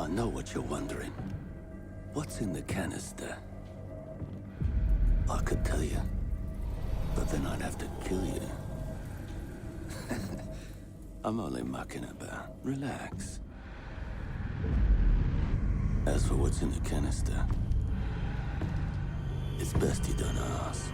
know what you're wondering. What's in the canister? I could tell you, but then I'd have to kill you. I'm only mucking about. Relax. As for what's in the canister, it's best you don't ask.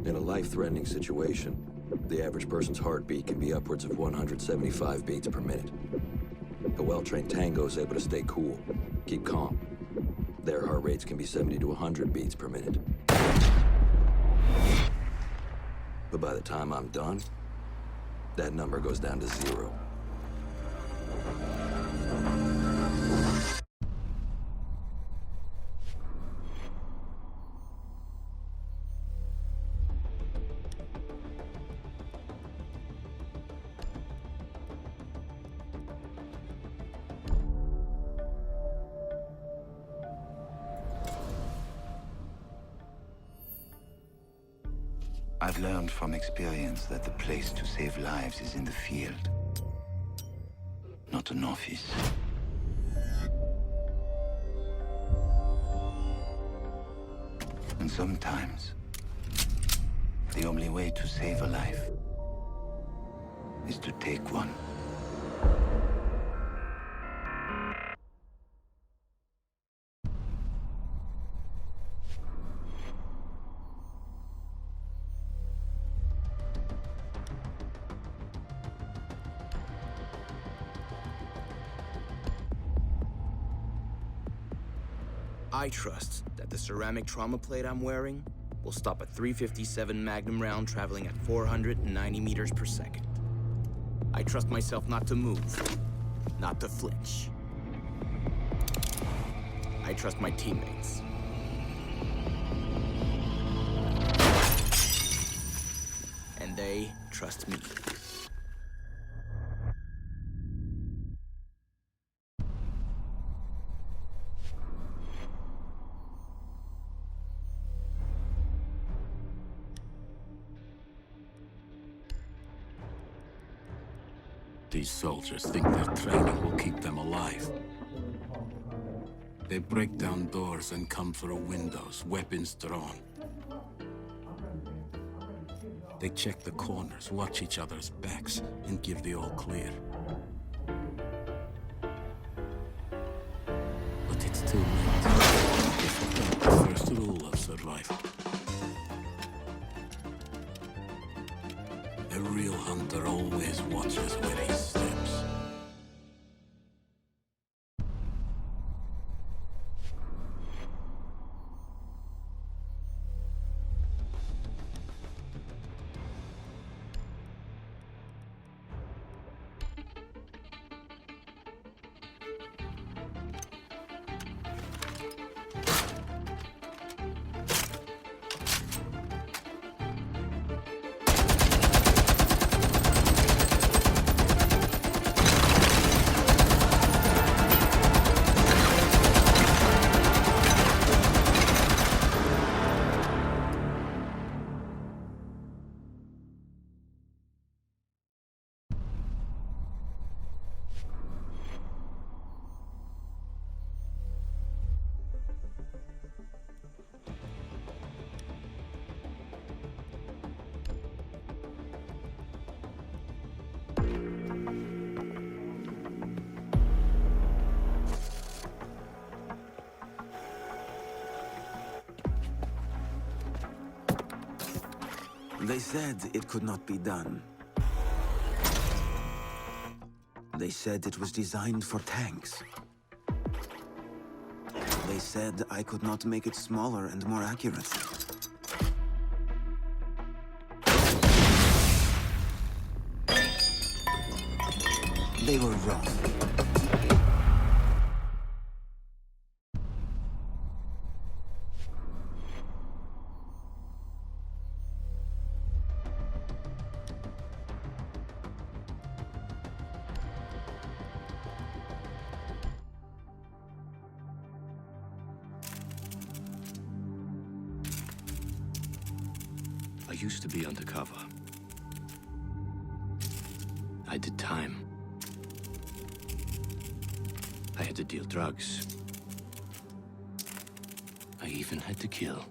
In a life-threatening situation, the average person's heartbeat can be upwards of 175 beats per minute. A well-trained tango is able to stay cool, keep calm. Their heart rates can be 70 to 100 beats per minute. But by the time I'm done, that number goes down to 0. I've learned from experience that the place to save lives is in the field, not an office. And sometimes, the only way to save a life is to take one. I trust that the ceramic trauma plate I'm wearing will stop a .357 Magnum round traveling at 490 meters per second. I trust myself not to move, not to flinch. I trust my teammates. And they trust me. These soldiers think their training will keep them alive. They break down doors and come through windows, weapons drawn. They check the corners, watch each other's backs, and give the all clear. But it's too late. They forgot the first rule of survival. A real hunter always watches where he steps. They said it could not be done. They said it was designed for tanks. They said I could not make it smaller and more accurate. They were wrong. I used to be undercover. I did time. I had to deal drugs. I even had to kill.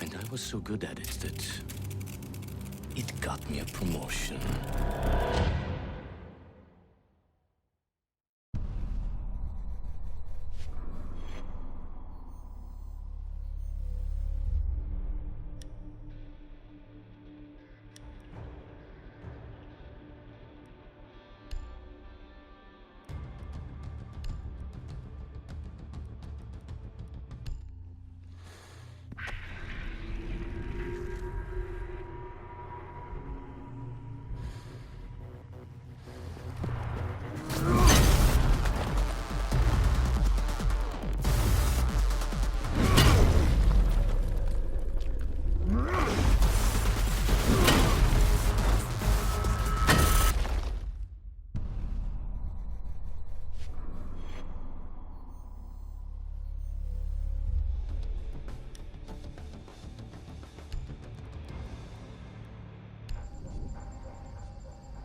And I was so good at it that it got me a promotion.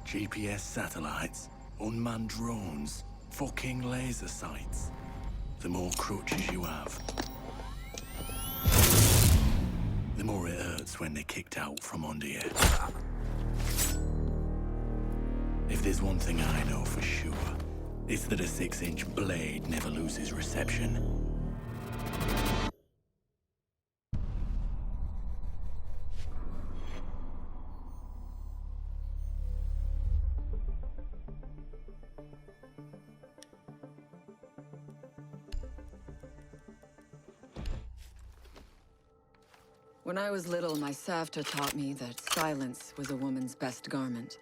GPS satellites, unmanned drones, fucking laser sights. The more crutches you have, the more it hurts when they're kicked out from under you. If there's one thing I know for sure, it's that a 6-inch blade never loses reception. When I was little, my Savta taught me that silence was a woman's best garment.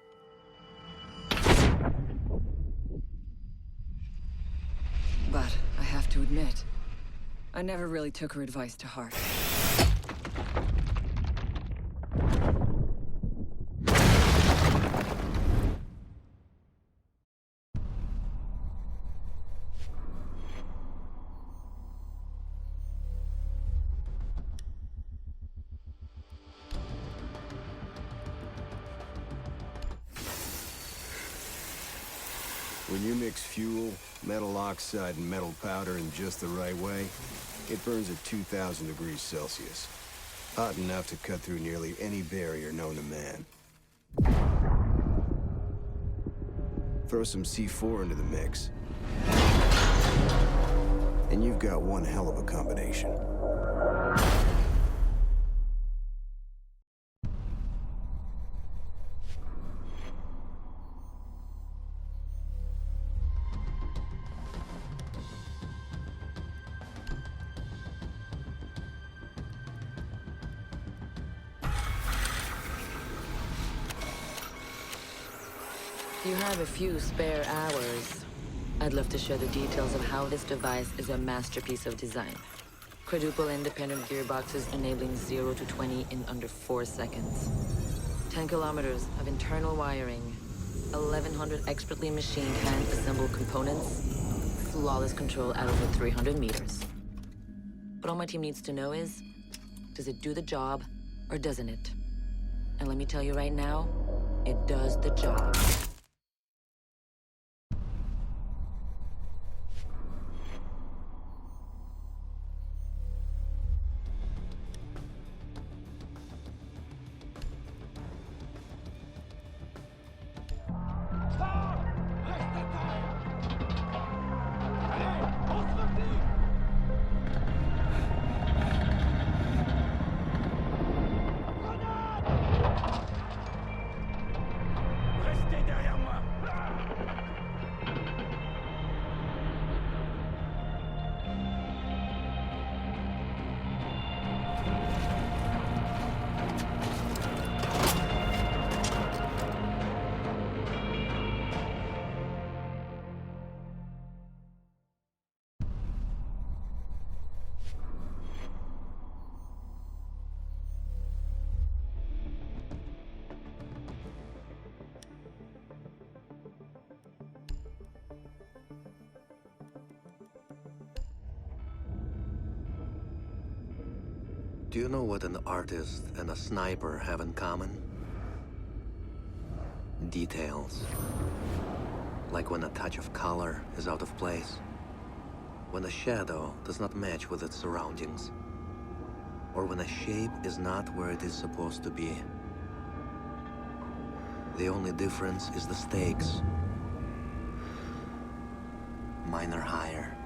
But I have to admit, I never really took her advice to heart. When you mix fuel, metal oxide, and metal powder in just the right way, it burns at 2,000 degrees Celsius. Hot enough to cut through nearly any barrier known to man. Throw some C4 into the mix, and you've got one hell of a combination. If you have a few spare hours, I'd love to share the details of how this device is a masterpiece of design. Quadruple independent gearboxes enabling 0 to 20 in under 4 seconds. 10 kilometers of internal wiring, 1,100 expertly machined hand-assembled components, flawless control at over 300 meters. What all my team needs to know is, does it do the job or doesn't it? And let me tell you right now, it does the job. Do you know what an artist and a sniper have in common? Details. Like when a touch of color is out of place. When a shadow does not match with its surroundings. Or when a shape is not where it is supposed to be. The only difference is the stakes. Mine are higher.